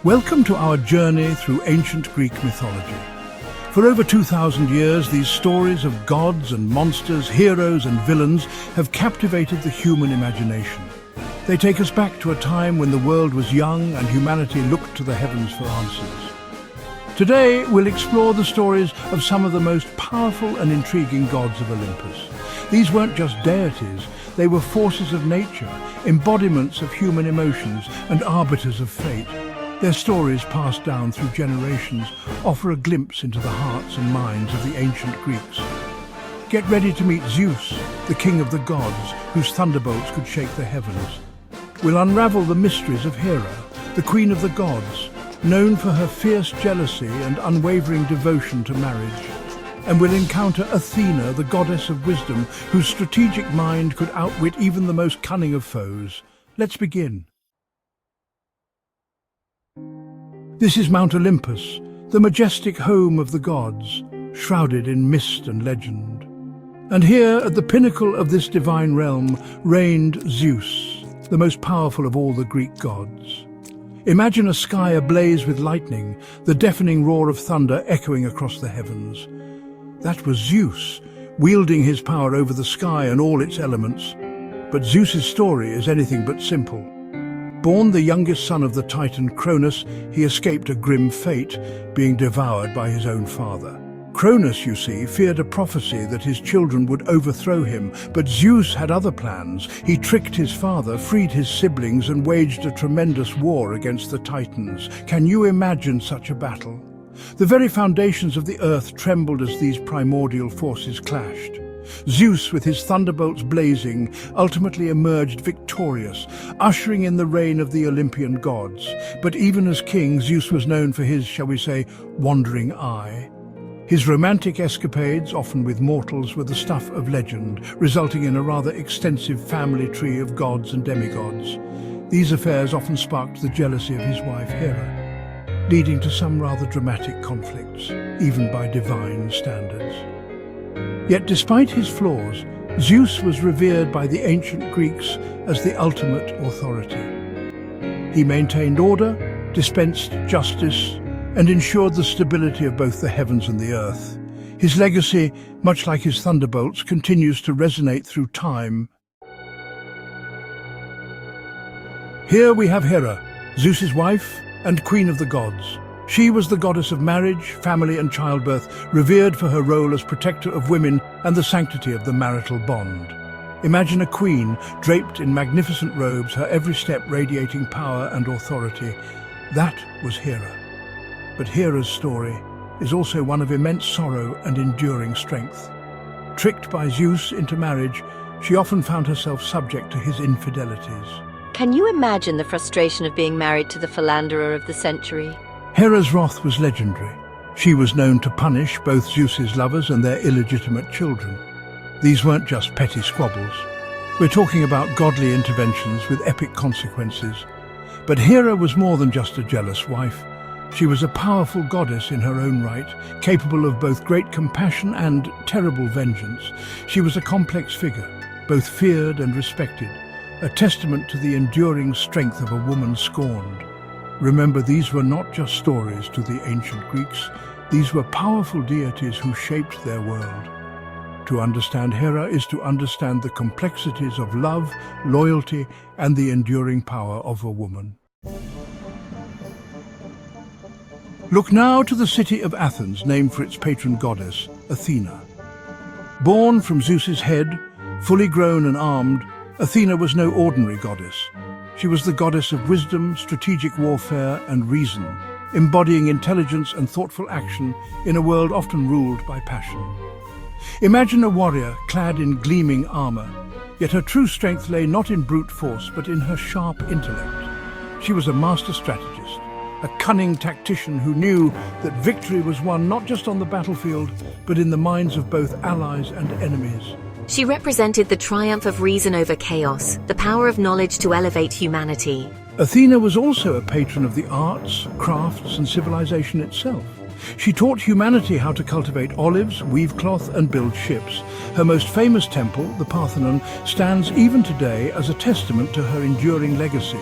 Welcome to our journey through ancient Greek mythology. For over 2,000 years, these stories of gods and monsters, heroes and villains have captivated the human imagination. They take us back to a time when the world was young and humanity looked to the heavens for answers. Today, we'll explore the stories of some of the most powerful and intriguing gods of Olympus. These weren't just deities, they were forces of nature, embodiments of human emotions and arbiters of fate. Their stories, passed down through generations, offer a glimpse into the hearts and minds of the ancient Greeks. Get ready to meet Zeus, the king of the gods, whose thunderbolts could shake the heavens. We'll unravel the mysteries of Hera, the queen of the gods, known for her fierce jealousy and unwavering devotion to marriage. And we'll encounter Athena, the goddess of wisdom, whose strategic mind could outwit even the most cunning of foes. Let's begin. This is Mount Olympus, the majestic home of the gods, shrouded in mist and legend. And here, at the pinnacle of this divine realm, reigned Zeus, the most powerful of all the Greek gods. Imagine a sky ablaze with lightning, the deafening roar of thunder echoing across the heavens. That was Zeus, wielding his power over the sky and all its elements. But Zeus's story is anything but simple. Born the youngest son of the Titan Cronus, he escaped a grim fate, being devoured by his own father. Cronus, you see, feared a prophecy that his children would overthrow him, but Zeus had other plans. He tricked his father, freed his siblings, and waged a tremendous war against the Titans. Can you imagine such a battle? The very foundations of the earth trembled as these primordial forces clashed. Zeus, with his thunderbolts blazing, ultimately emerged victorious, ushering in the reign of the Olympian gods. But even as king, Zeus was known for his, shall we say, wandering eye. His romantic escapades, often with mortals, were the stuff of legend, resulting in a rather extensive family tree of gods and demigods. These affairs often sparked the jealousy of his wife Hera, leading to some rather dramatic conflicts, even by divine standards. Yet despite his flaws, Zeus was revered by the ancient Greeks as the ultimate authority. He maintained order, dispensed justice, and ensured the stability of both the heavens and the earth. His legacy, much like his thunderbolts, continues to resonate through time. Here we have Hera, Zeus's wife and queen of the gods. She was the goddess of marriage, family and childbirth, revered for her role as protector of women and the sanctity of the marital bond. Imagine a queen draped in magnificent robes, her every step radiating power and authority. That was Hera. But Hera's story is also one of immense sorrow and enduring strength. Tricked by Zeus into marriage, she often found herself subject to his infidelities. Can you imagine the frustration of being married to the philanderer of the century? Hera's wrath was legendary. She was known to punish both Zeus's lovers and their illegitimate children. These weren't just petty squabbles. We're talking about godly interventions with epic consequences. But Hera was more than just a jealous wife. She was a powerful goddess in her own right, capable of both great compassion and terrible vengeance. She was a complex figure, both feared and respected, a testament to the enduring strength of a woman scorned. Remember, these were not just stories to the ancient Greeks. These were powerful deities who shaped their world. To understand Hera is to understand the complexities of love, loyalty, and the enduring power of a woman. Look now to the city of Athens, named for its patron goddess, Athena. Born from Zeus's head, fully grown and armed, Athena was no ordinary goddess. She was the goddess of wisdom, strategic warfare, and reason, embodying intelligence and thoughtful action in a world often ruled by passion. Imagine a warrior clad in gleaming armor, yet her true strength lay not in brute force, but in her sharp intellect. She was a master strategist, a cunning tactician who knew that victory was won not just on the battlefield, but in the minds of both allies and enemies. She represented the triumph of reason over chaos, the power of knowledge to elevate humanity. Athena was also a patron of the arts, crafts, and civilization itself. She taught humanity how to cultivate olives, weave cloth, and build ships. Her most famous temple, the Parthenon, stands even today as a testament to her enduring legacy.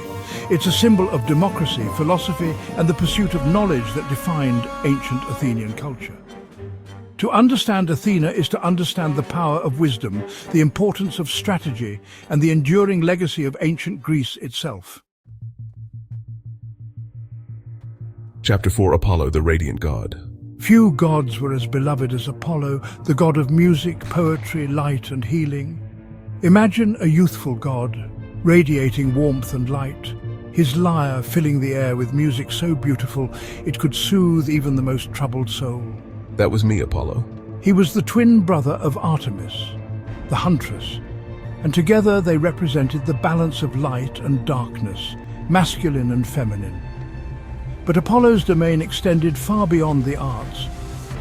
It's a symbol of democracy, philosophy, and the pursuit of knowledge that defined ancient Athenian culture. To understand Athena is to understand the power of wisdom, the importance of strategy, and the enduring legacy of ancient Greece itself. Chapter 4: Apollo, the Radiant God. Few gods were as beloved as Apollo, the god of music, poetry, light, and healing. Imagine a youthful god, radiating warmth and light, his lyre filling the air with music so beautiful it could soothe even the most troubled soul. That was me, Apollo. He was the twin brother of Artemis, the Huntress, and together they represented the balance of light and darkness, masculine and feminine. But Apollo's domain extended far beyond the arts.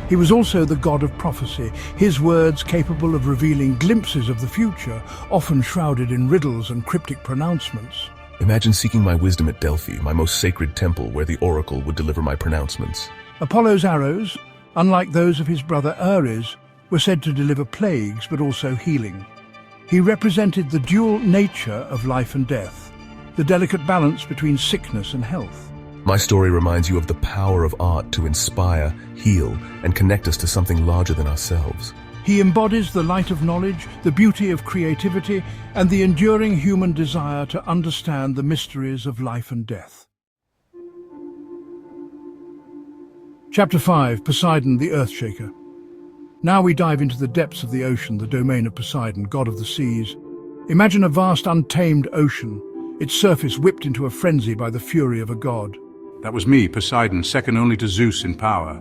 He was also the god of prophecy, his words capable of revealing glimpses of the future, often shrouded in riddles and cryptic pronouncements. Imagine seeking my wisdom at Delphi, my most sacred temple where the oracle would deliver my pronouncements. Apollo's arrows, unlike those of his brother Ares, were said to deliver plagues but also healing. He represented the dual nature of life and death, the delicate balance between sickness and health. My story reminds you of the power of art to inspire, heal, and connect us to something larger than ourselves. He embodies the light of knowledge, the beauty of creativity, and the enduring human desire to understand the mysteries of life and death. Chapter 5: Poseidon, the Earthshaker. Now we dive into the depths of the ocean, the domain of Poseidon, god of the seas. Imagine a vast, untamed ocean, its surface whipped into a frenzy by the fury of a god. That was me, Poseidon, second only to Zeus in power.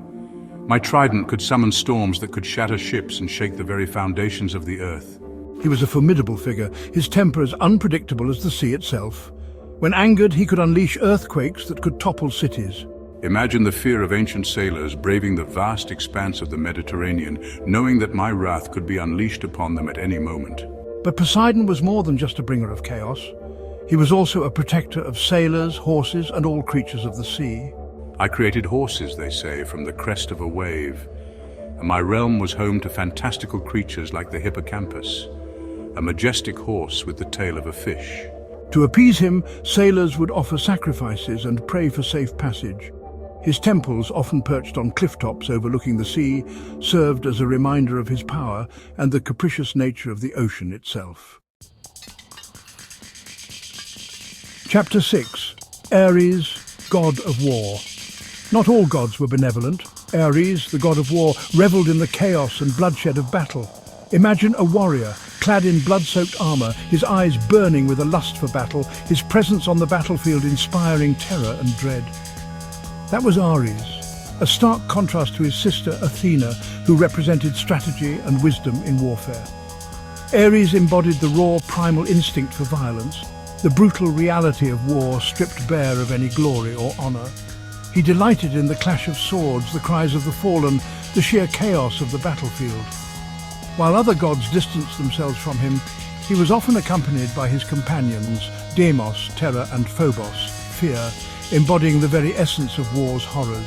My trident could summon storms that could shatter ships and shake the very foundations of the earth. He was a formidable figure, his temper as unpredictable as the sea itself. When angered, he could unleash earthquakes that could topple cities. Imagine the fear of ancient sailors braving the vast expanse of the Mediterranean, knowing that my wrath could be unleashed upon them at any moment. But Poseidon was more than just a bringer of chaos. He was also a protector of sailors, horses, and all creatures of the sea. I created horses, they say, from the crest of a wave, and my realm was home to fantastical creatures like the hippocampus, a majestic horse with the tail of a fish. To appease him, sailors would offer sacrifices and pray for safe passage. His temples, often perched on cliff tops overlooking the sea, served as a reminder of his power and the capricious nature of the ocean itself. Chapter 6: Ares, god of war. Not all gods were benevolent. Ares, the god of war, reveled in the chaos and bloodshed of battle. Imagine a warrior, clad in blood-soaked armor, his eyes burning with a lust for battle, his presence on the battlefield inspiring terror and dread. That was Ares, a stark contrast to his sister Athena, who represented strategy and wisdom in warfare. Ares embodied the raw primal instinct for violence, the brutal reality of war stripped bare of any glory or honor. He delighted in the clash of swords, the cries of the fallen, the sheer chaos of the battlefield. While other gods distanced themselves from him, he was often accompanied by his companions, Deimos, terror, and Phobos, fear, embodying the very essence of war's horrors.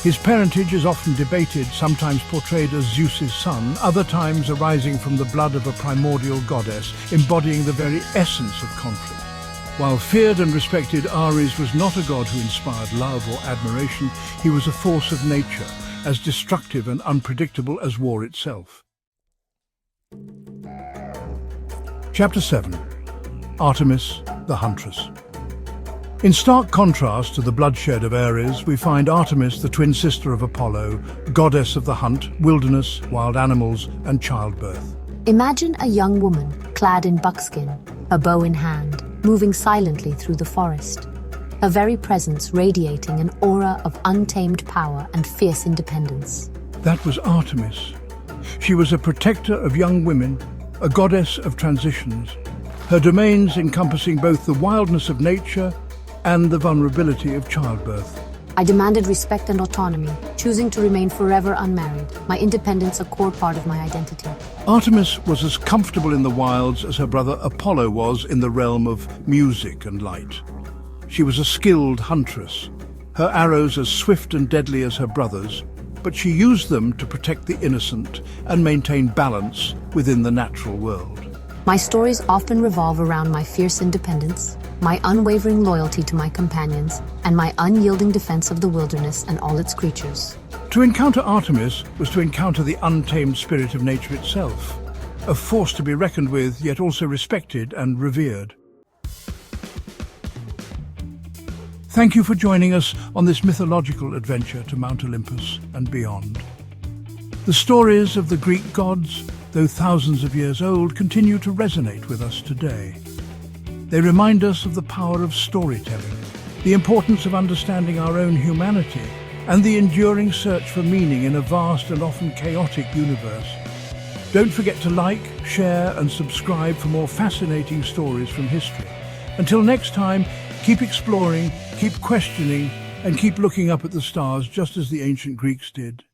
His parentage is often debated, sometimes portrayed as Zeus's son, other times arising from the blood of a primordial goddess, embodying the very essence of conflict. While feared and respected, Ares was not a god who inspired love or admiration. He was a force of nature, as destructive and unpredictable as war itself. Chapter 7: Artemis, the Huntress. In stark contrast to the bloodshed of Ares, we find Artemis, the twin sister of Apollo, goddess of the hunt, wilderness, wild animals, and childbirth. Imagine a young woman, clad in buckskin, a bow in hand, moving silently through the forest. Her very presence radiating an aura of untamed power and fierce independence. That was Artemis. She was a protector of young women, a goddess of transitions, her domains encompassing both the wildness of nature and the vulnerability of childbirth. I demanded respect and autonomy, choosing to remain forever unmarried, my independence a core part of my identity. Artemis was as comfortable in the wilds as her brother Apollo was in the realm of music and light. She was a skilled huntress, her arrows as swift and deadly as her brothers, but she used them to protect the innocent and maintain balance within the natural world. My stories often revolve around my fierce independence, my unwavering loyalty to my companions, and my unyielding defense of the wilderness and all its creatures. To encounter Artemis was to encounter the untamed spirit of nature itself, a force to be reckoned with, yet also respected and revered. Thank you for joining us on this mythological adventure to Mount Olympus and beyond. The stories of the Greek gods, though thousands of years old, continue to resonate with us today. They remind us of the power of storytelling, the importance of understanding our own humanity, and the enduring search for meaning in a vast and often chaotic universe. Don't forget to like, share, and subscribe for more fascinating stories from history. Until next time, keep exploring, keep questioning, and keep looking up at the stars just as the ancient Greeks did.